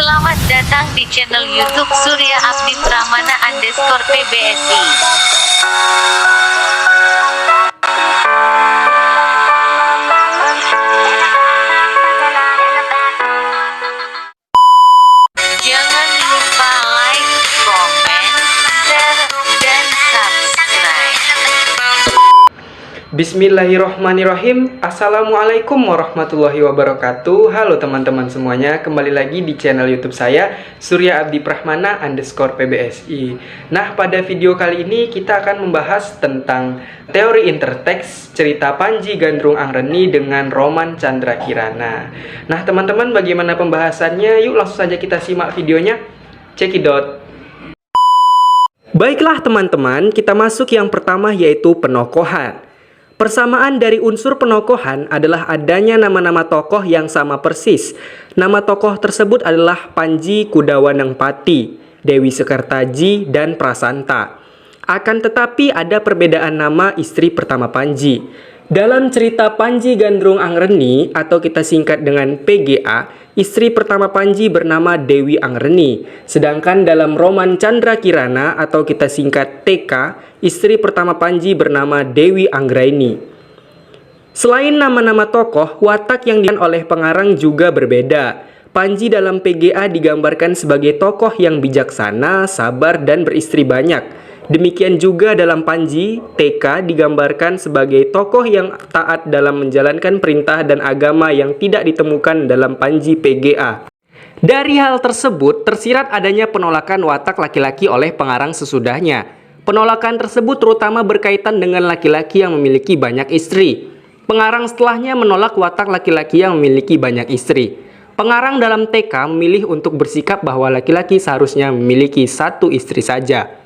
Selamat datang di channel YouTube Surya Abdi Pramana _PBSI. Jangan lupa like, komen, share, dan subscribe. Bismillahirrohmanirrohim. Assalamualaikum warahmatullahi wabarakatuh. Halo teman-teman semuanya, kembali lagi di channel YouTube saya Surya Abdi Pramana _PBSI. Nah, pada video kali ini kita akan membahas tentang teori interteks cerita Panji Gandrung Angreni dengan Roman Chandra Kirana. Nah teman-teman, bagaimana pembahasannya? Yuk langsung saja kita simak videonya. Cekidot. Baiklah teman-teman, kita masuk yang pertama, yaitu penokohan. Persamaan dari unsur penokohan adalah adanya nama-nama tokoh yang sama persis. Nama tokoh tersebut adalah Panji Kudawanengpati, Dewi Sekartaji, dan Prasanta. Akan tetapi ada perbedaan nama istri pertama Panji. Dalam cerita Panji Gandrung Angreni atau kita singkat dengan PGA, istri pertama Panji bernama Dewi Angreni. Sedangkan dalam roman Chandra Kirana atau kita singkat TK, istri pertama Panji bernama Dewi Anggraini. Selain nama-nama tokoh, watak yang diperankan oleh pengarang juga berbeda. Panji dalam PGA digambarkan sebagai tokoh yang bijaksana, sabar, dan beristri banyak. Demikian juga dalam Panji TK digambarkan sebagai tokoh yang taat dalam menjalankan perintah dan agama yang tidak ditemukan dalam Panji PGA. Dari hal tersebut tersirat adanya penolakan watak laki-laki oleh pengarang sesudahnya. Penolakan tersebut terutama berkaitan dengan laki-laki yang memiliki banyak istri. Pengarang setelahnya menolak watak laki-laki yang memiliki banyak istri. Pengarang dalam TK memilih untuk bersikap bahwa laki-laki seharusnya memiliki satu istri saja.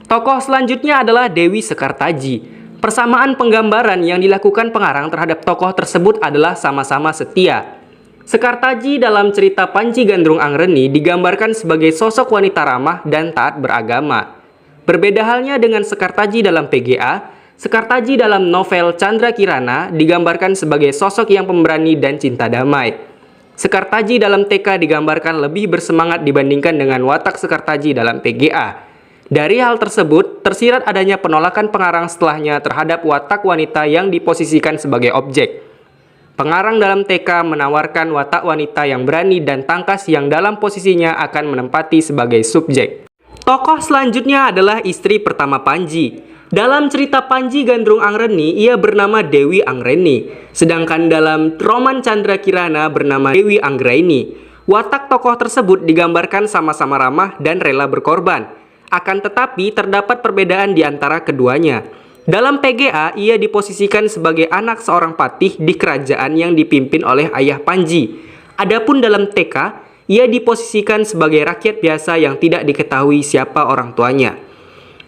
Tokoh selanjutnya adalah Dewi Sekartaji. Persamaan penggambaran yang dilakukan pengarang terhadap tokoh tersebut adalah sama-sama setia. Sekartaji dalam cerita Panji Gandrung Angreni digambarkan sebagai sosok wanita ramah dan taat beragama. Berbeda halnya dengan Sekartaji dalam PGA, Sekartaji dalam novel Chandra Kirana digambarkan sebagai sosok yang pemberani dan cinta damai. Sekartaji dalam TK digambarkan lebih bersemangat dibandingkan dengan watak Sekartaji dalam PGA. Dari hal tersebut, tersirat adanya penolakan pengarang setelahnya terhadap watak wanita yang diposisikan sebagai objek. Pengarang dalam TK menawarkan watak wanita yang berani dan tangkas yang dalam posisinya akan menempati sebagai subjek. Tokoh selanjutnya adalah istri pertama Panji. Dalam cerita Panji Gandrung Angreni, ia bernama Dewi Anggreni. Sedangkan dalam roman Chandra Kirana bernama Dewi Anggraini. Watak tokoh tersebut digambarkan sama-sama ramah dan rela berkorban. Akan tetapi terdapat perbedaan di antara keduanya. Dalam PGA, ia diposisikan sebagai anak seorang patih di kerajaan yang dipimpin oleh ayah Panji. Adapun dalam TK, ia diposisikan sebagai rakyat biasa yang tidak diketahui siapa orang tuanya.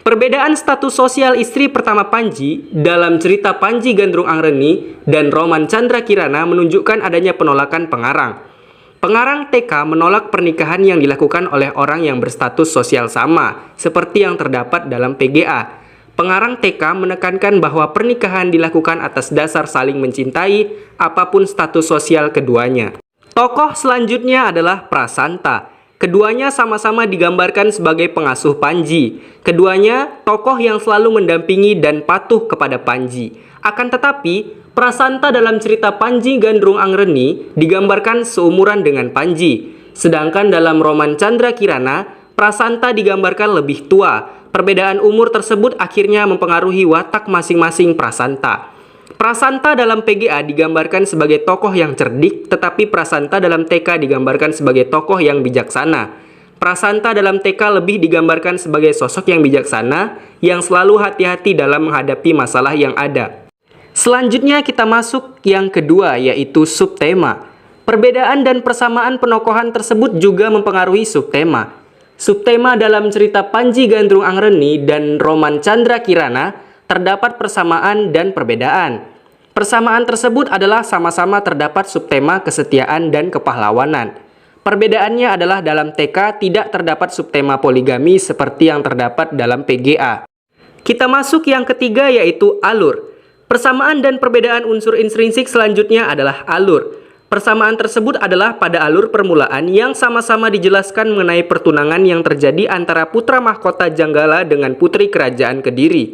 Perbedaan status sosial istri pertama Panji dalam cerita Panji Gandrung Angreni dan roman Chandra Kirana menunjukkan adanya penolakan pengarang. Pengarang TK menolak pernikahan yang dilakukan oleh orang yang berstatus sosial sama, seperti yang terdapat dalam PGA. Pengarang TK menekankan bahwa pernikahan dilakukan atas dasar saling mencintai, apapun status sosial keduanya. Tokoh selanjutnya adalah Prasanta. Keduanya sama-sama digambarkan sebagai pengasuh Panji. Keduanya tokoh yang selalu mendampingi dan patuh kepada Panji. Akan tetapi, Prasanta dalam cerita Panji Gandrung Angreni digambarkan seumuran dengan Panji. Sedangkan dalam roman Chandra Kirana, Prasanta digambarkan lebih tua. Perbedaan umur tersebut akhirnya mempengaruhi watak masing-masing Prasanta. Prasanta dalam PGA digambarkan sebagai tokoh yang cerdik, tetapi Prasanta dalam TK digambarkan sebagai tokoh yang bijaksana. Prasanta dalam TK lebih digambarkan sebagai sosok yang bijaksana, yang selalu hati-hati dalam menghadapi masalah yang ada. Selanjutnya kita masuk yang kedua, yaitu subtema. Perbedaan dan persamaan penokohan tersebut juga mempengaruhi subtema. Subtema dalam cerita Panji Gandrung Angreni dan roman Chandra Kirana terdapat persamaan dan perbedaan. Persamaan tersebut adalah sama-sama terdapat subtema kesetiaan dan kepahlawanan. Perbedaannya adalah dalam TK tidak terdapat subtema poligami seperti yang terdapat dalam PGA. Kita masuk yang ketiga, yaitu alur. Persamaan dan perbedaan unsur intrinsik selanjutnya adalah alur. Persamaan tersebut adalah pada alur permulaan yang sama-sama dijelaskan mengenai pertunangan yang terjadi antara putra mahkota Janggala dengan putri kerajaan Kediri.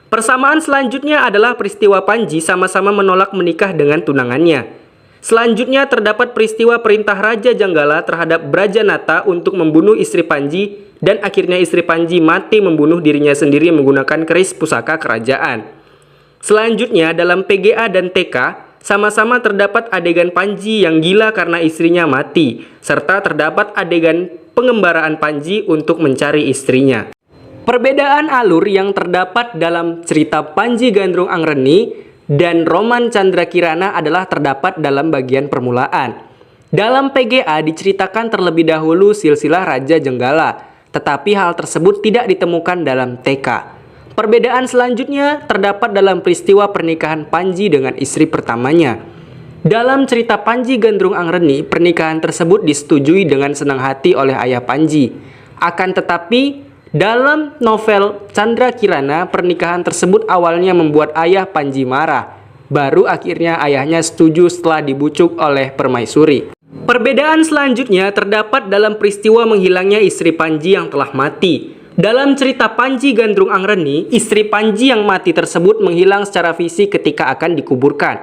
Persamaan selanjutnya adalah peristiwa Panji sama-sama menolak menikah dengan tunangannya. Selanjutnya terdapat peristiwa perintah Raja Janggala terhadap Brajanata untuk membunuh istri Panji dan akhirnya istri Panji mati membunuh dirinya sendiri menggunakan keris pusaka kerajaan. Selanjutnya dalam PGA dan TK sama-sama terdapat adegan Panji yang gila karena istrinya mati, serta terdapat adegan pengembaraan Panji untuk mencari istrinya. Perbedaan alur yang terdapat dalam cerita Panji Gandrung Angreni dan Roman Candra Kirana adalah terdapat dalam bagian permulaan. Dalam PGA diceritakan terlebih dahulu silsilah Raja Jenggala, tetapi hal tersebut tidak ditemukan dalam TK. Perbedaan selanjutnya terdapat dalam peristiwa pernikahan Panji dengan istri pertamanya. Dalam cerita Panji Gandrung Angreni, pernikahan tersebut disetujui dengan senang hati oleh ayah Panji. Akan tetapi, dalam novel Candra Kirana, pernikahan tersebut awalnya membuat ayah Panji marah. Baru akhirnya ayahnya setuju setelah dibujuk oleh permaisuri. Perbedaan selanjutnya terdapat dalam peristiwa menghilangnya istri Panji yang telah mati. Dalam cerita Panji Gandrung Angreni, istri Panji yang mati tersebut menghilang secara fisik ketika akan dikuburkan.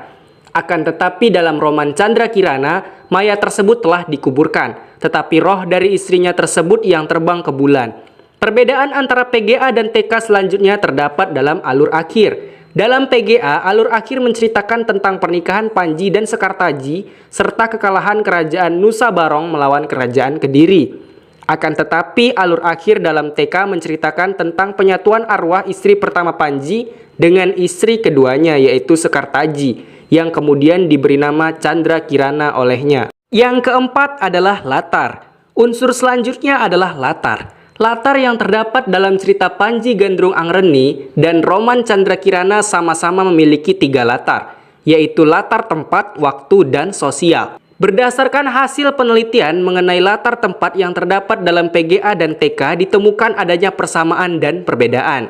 Akan tetapi dalam roman Candra Kirana, mayat tersebut telah dikuburkan, tetapi roh dari istrinya tersebut yang terbang ke bulan. Perbedaan antara PGA dan TK selanjutnya terdapat dalam alur akhir. Dalam PGA, alur akhir menceritakan tentang pernikahan Panji dan Sekartaji, serta kekalahan kerajaan Nusa Barong melawan kerajaan Kediri. Akan tetapi alur akhir dalam TK menceritakan tentang penyatuan arwah istri pertama Panji dengan istri keduanya yaitu Sekartaji yang kemudian diberi nama Candra Kirana olehnya. Yang keempat adalah latar. Unsur selanjutnya adalah latar. Latar yang terdapat dalam cerita Panji Gandrung Angreni dan roman Candra Kirana sama-sama memiliki 3 latar, yaitu latar tempat, waktu, dan sosial. Berdasarkan hasil penelitian mengenai latar tempat yang terdapat dalam PGA dan TK, ditemukan adanya persamaan dan perbedaan.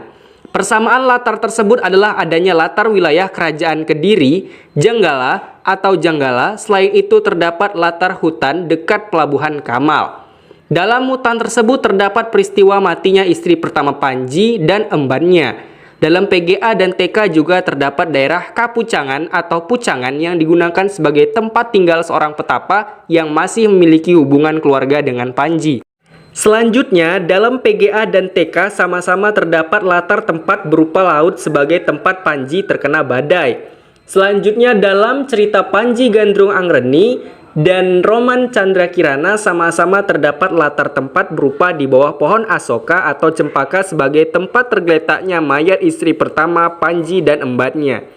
Persamaan latar tersebut adalah adanya latar wilayah kerajaan Kediri, Janggala atau Janggala. Selain itu terdapat latar hutan dekat Pelabuhan Kamal. Dalam hutan tersebut terdapat peristiwa matinya istri pertama Panji dan embannya. Dalam PGA dan TK juga terdapat daerah Kapucangan atau Pucangan yang digunakan sebagai tempat tinggal seorang petapa yang masih memiliki hubungan keluarga dengan Panji. Selanjutnya, dalam PGA dan TK sama-sama terdapat latar tempat berupa laut sebagai tempat Panji terkena badai. Selanjutnya, dalam cerita Panji Gandrung Angreni dan roman Candra Kirana sama-sama terdapat latar tempat berupa di bawah pohon asoka atau cempaka sebagai tempat tergeletaknya mayat istri pertama Panji dan embatnya.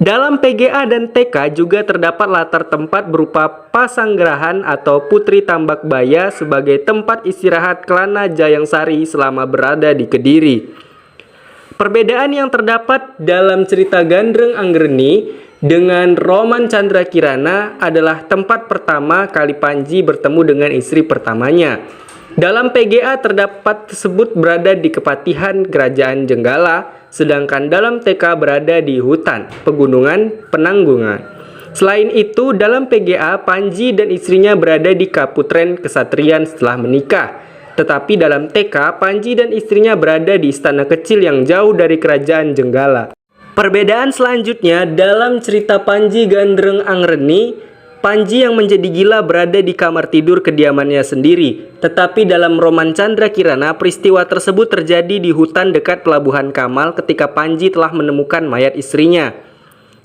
Dalam PGA dan TK juga terdapat latar tempat berupa Pasanggerahan atau Putri Tambakbaya sebagai tempat istirahat Kelana Jayangsari selama berada di Kediri. Perbedaan yang terdapat dalam cerita Gandrung Angreni dengan roman Candra Kirana adalah tempat pertama kali Panji bertemu dengan istri pertamanya. Dalam PGA terdapat tersebut berada di kepatihan kerajaan Jenggala, sedangkan dalam TK berada di hutan, pegunungan, penanggungan. Selain itu, dalam PGA Panji dan istrinya berada di Kaputren Kesatrian setelah menikah. Tetapi dalam TK, Panji dan istrinya berada di istana kecil yang jauh dari kerajaan Jenggala. Perbedaan selanjutnya dalam cerita Panji Gandrung Angreni, Panji yang menjadi gila berada di kamar tidur kediamannya sendiri. Tetapi dalam roman Candra Kirana, peristiwa tersebut terjadi di hutan dekat Pelabuhan Kamal ketika Panji telah menemukan mayat istrinya.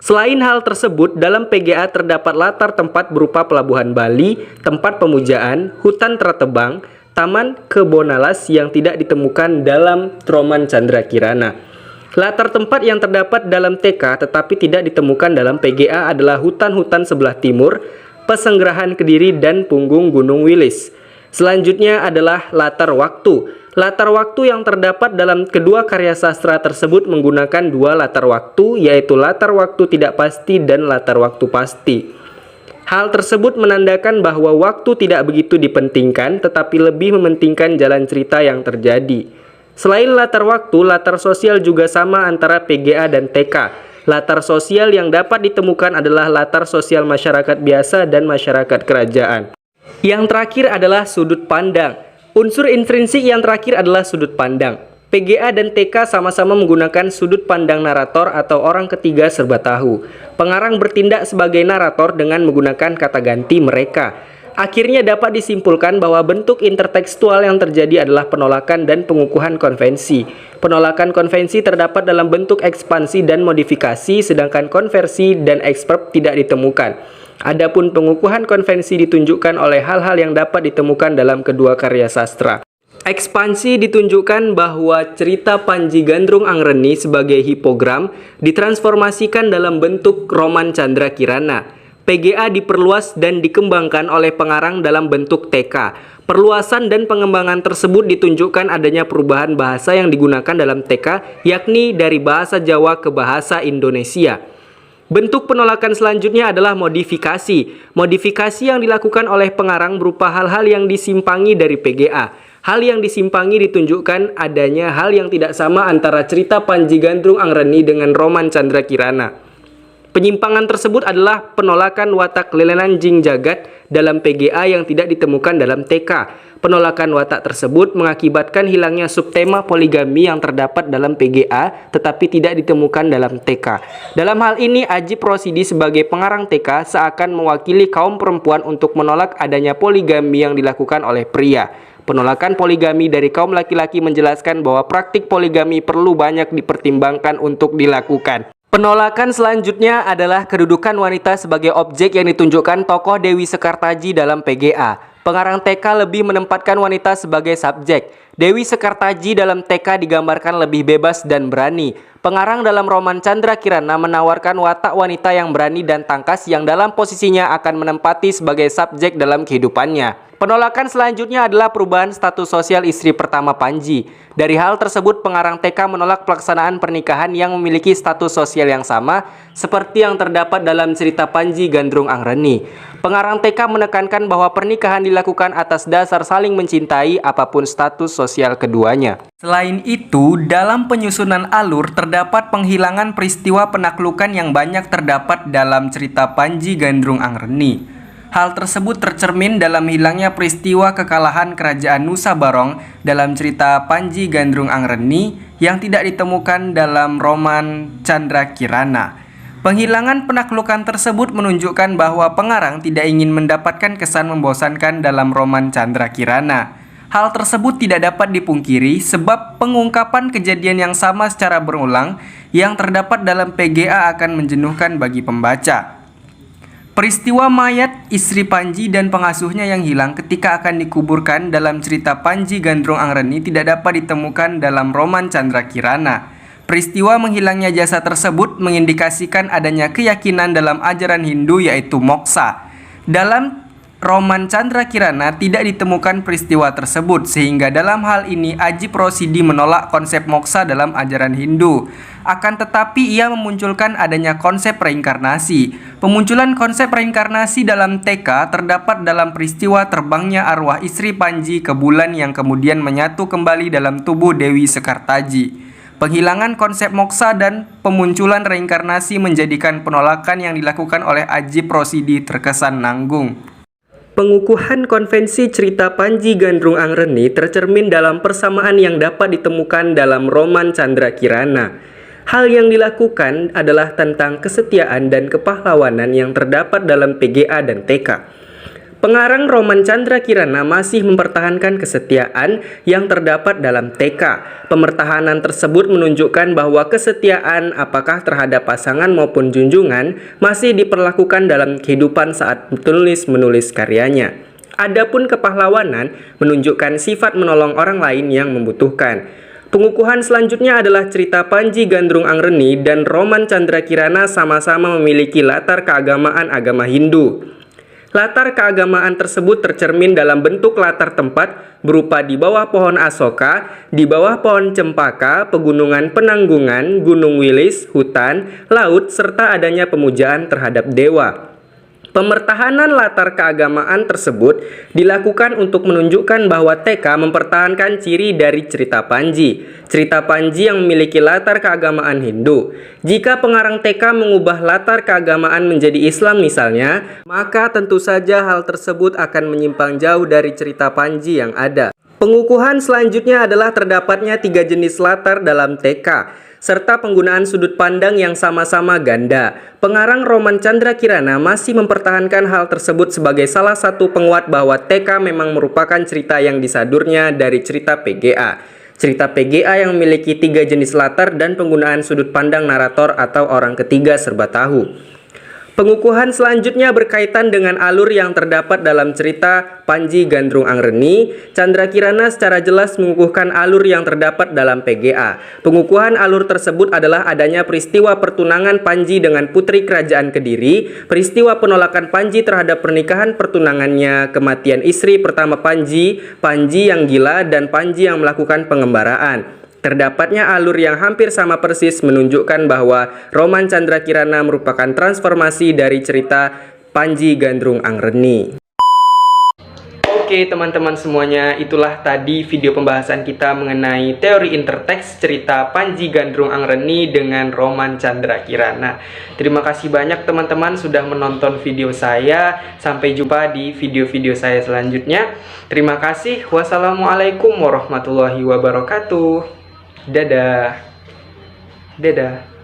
Selain hal tersebut, dalam PGA terdapat latar tempat berupa Pelabuhan Bali, tempat pemujaan, hutan Teratebang, Taman Kebonalas yang tidak ditemukan dalam roman Candra Kirana. Latar tempat yang terdapat dalam TK tetapi tidak ditemukan dalam PGA adalah hutan-hutan sebelah timur, Pesenggerahan Kediri, dan punggung Gunung Wilis. Selanjutnya adalah latar waktu. Latar waktu yang terdapat dalam kedua karya sastra tersebut menggunakan 2 latar waktu, yaitu latar waktu tidak pasti dan latar waktu pasti. Hal tersebut menandakan bahwa waktu tidak begitu dipentingkan, tetapi lebih mementingkan jalan cerita yang terjadi. Selain latar waktu, latar sosial juga sama antara PGA dan TK. Latar sosial yang dapat ditemukan adalah latar sosial masyarakat biasa dan masyarakat kerajaan. Yang terakhir adalah sudut pandang. Unsur intrinsik yang terakhir adalah sudut pandang. PGA dan TK sama-sama menggunakan sudut pandang narator atau orang ketiga serba tahu. Pengarang bertindak sebagai narator dengan menggunakan kata ganti mereka. Akhirnya dapat disimpulkan bahwa bentuk intertekstual yang terjadi adalah penolakan dan pengukuhan konvensi. Penolakan konvensi terdapat dalam bentuk ekspansi dan modifikasi, sedangkan konversi dan eksperp tidak ditemukan. Adapun pengukuhan konvensi ditunjukkan oleh hal-hal yang dapat ditemukan dalam kedua karya sastra. Ekspansi ditunjukkan bahwa cerita Panji Gandrung Angreni sebagai hipogram ditransformasikan dalam bentuk roman Candra Kirana. PGA diperluas dan dikembangkan oleh pengarang dalam bentuk TK. Perluasan dan pengembangan tersebut ditunjukkan adanya perubahan bahasa yang digunakan dalam TK, yakni dari bahasa Jawa ke bahasa Indonesia. Bentuk penolakan selanjutnya adalah modifikasi. Modifikasi yang dilakukan oleh pengarang berupa hal-hal yang disimpangi dari PGA. Hal yang disimpangi ditunjukkan adanya hal yang tidak sama antara cerita Panji Gandrung Angreni dengan roman Candra Kirana. Penyimpangan tersebut adalah penolakan watak lelenan jing jagat dalam PGA yang tidak ditemukan dalam TK. Penolakan watak tersebut mengakibatkan hilangnya subtema poligami yang terdapat dalam PGA tetapi tidak ditemukan dalam TK. Dalam hal ini, Ajip Rosidi sebagai pengarang TK seakan mewakili kaum perempuan untuk menolak adanya poligami yang dilakukan oleh pria. Penolakan poligami dari kaum laki-laki menjelaskan bahwa praktik poligami perlu banyak dipertimbangkan untuk dilakukan. Penolakan selanjutnya adalah kedudukan wanita sebagai objek yang ditunjukkan tokoh Dewi Sekartaji dalam PGA. Pengarang TK lebih menempatkan wanita sebagai subjek. Dewi Sekartaji dalam TK digambarkan lebih bebas dan berani. Pengarang dalam roman Candra Kirana menawarkan watak wanita yang berani dan tangkas yang dalam posisinya akan menempati sebagai subjek dalam kehidupannya. Penolakan selanjutnya adalah perubahan status sosial istri pertama Panji. Dari hal tersebut, pengarang TK menolak pelaksanaan pernikahan yang memiliki status sosial yang sama seperti yang terdapat dalam cerita Panji Gandrung Angreni. Pengarang TK menekankan bahwa pernikahan dilakukan atas dasar saling mencintai apapun status sosial keduanya. Selain itu, dalam penyusunan alur terdapat penghilangan peristiwa penaklukan yang banyak terdapat dalam cerita Panji Gandrung Angreni. Hal tersebut tercermin dalam hilangnya peristiwa kekalahan kerajaan Nusa Barong dalam cerita Panji Gandrung Angreni yang tidak ditemukan dalam roman Candra Kirana. Penghilangan penaklukan tersebut menunjukkan bahwa pengarang tidak ingin mendapatkan kesan membosankan dalam roman Candra Kirana. Hal tersebut tidak dapat dipungkiri sebab pengungkapan kejadian yang sama secara berulang yang terdapat dalam PGA akan menjenuhkan bagi pembaca. Peristiwa mayat istri Panji dan pengasuhnya yang hilang ketika akan dikuburkan dalam cerita Panji Gandrung Angreni tidak dapat ditemukan dalam roman Candra Kirana. Peristiwa menghilangnya jasad tersebut mengindikasikan adanya keyakinan dalam ajaran Hindu yaitu moksa. Dalam roman Candra Kirana tidak ditemukan peristiwa tersebut, sehingga dalam hal ini Ajip Rosidi menolak konsep moksa dalam ajaran Hindu. Akan tetapi ia memunculkan adanya konsep reinkarnasi. Pemunculan konsep reinkarnasi dalam TK terdapat dalam peristiwa terbangnya arwah istri Panji ke bulan yang kemudian menyatu kembali dalam tubuh Dewi Sekartaji. Penghilangan konsep moksa dan pemunculan reinkarnasi menjadikan penolakan yang dilakukan oleh Ajip Rosidi terkesan nanggung. Pengukuhan konvensi cerita Panji Gandrung Angreni tercermin dalam persamaan yang dapat ditemukan dalam roman Candra Kirana. Hal yang dilakukan adalah tentang kesetiaan dan kepahlawanan yang terdapat dalam PGA dan TK. Pengarang roman Candra Kirana masih mempertahankan kesetiaan yang terdapat dalam TK. Pemertahanan tersebut menunjukkan bahwa kesetiaan apakah terhadap pasangan maupun junjungan masih diperlakukan dalam kehidupan saat penulis-menulis karyanya. Adapun kepahlawanan menunjukkan sifat menolong orang lain yang membutuhkan. Pengukuhan selanjutnya adalah cerita Panji Gandrung Angreni dan roman Candra Kirana sama-sama memiliki latar keagamaan agama Hindu. Latar keagamaan tersebut tercermin dalam bentuk latar tempat berupa di bawah pohon asoka, di bawah pohon cempaka, pegunungan penanggungan, gunung wilis, hutan, laut, serta adanya pemujaan terhadap dewa. Pemertahanan latar keagamaan tersebut dilakukan untuk menunjukkan bahwa TK mempertahankan ciri dari cerita Panji. Cerita Panji yang memiliki latar keagamaan Hindu. Jika pengarang TK mengubah latar keagamaan menjadi Islam misalnya, maka tentu saja hal tersebut akan menyimpang jauh dari cerita Panji yang ada. Pengukuhan selanjutnya adalah terdapatnya 3 jenis latar dalam TK, serta penggunaan sudut pandang yang sama-sama ganda. Pengarang Roman Chandra Kirana masih mempertahankan hal tersebut sebagai salah satu penguat bahwa TK memang merupakan cerita yang disadurnya dari cerita PGA. Cerita PGA yang memiliki 3 jenis latar dan penggunaan sudut pandang narator atau orang ketiga serba tahu. Pengukuhan selanjutnya berkaitan dengan alur yang terdapat dalam cerita Panji Gandrung Angreni. Chandra Kirana secara jelas mengukuhkan alur yang terdapat dalam PGA. Pengukuhan alur tersebut adalah adanya peristiwa pertunangan Panji dengan putri kerajaan Kediri, peristiwa penolakan Panji terhadap pernikahan pertunangannya, kematian istri pertama Panji, Panji yang gila, dan Panji yang melakukan pengembaraan. Terdapatnya alur yang hampir sama persis menunjukkan bahwa Roman Chandra Kirana merupakan transformasi dari cerita Panji Gandrung Angreni. Oke teman-teman semuanya, itulah tadi video pembahasan kita mengenai teori interteks cerita Panji Gandrung Angreni dengan Roman Chandra Kirana. Terima kasih banyak teman-teman sudah menonton video saya. Sampai jumpa di video-video saya selanjutnya. Terima kasih. Wassalamualaikum warahmatullahi wabarakatuh. Dadah. Dadah.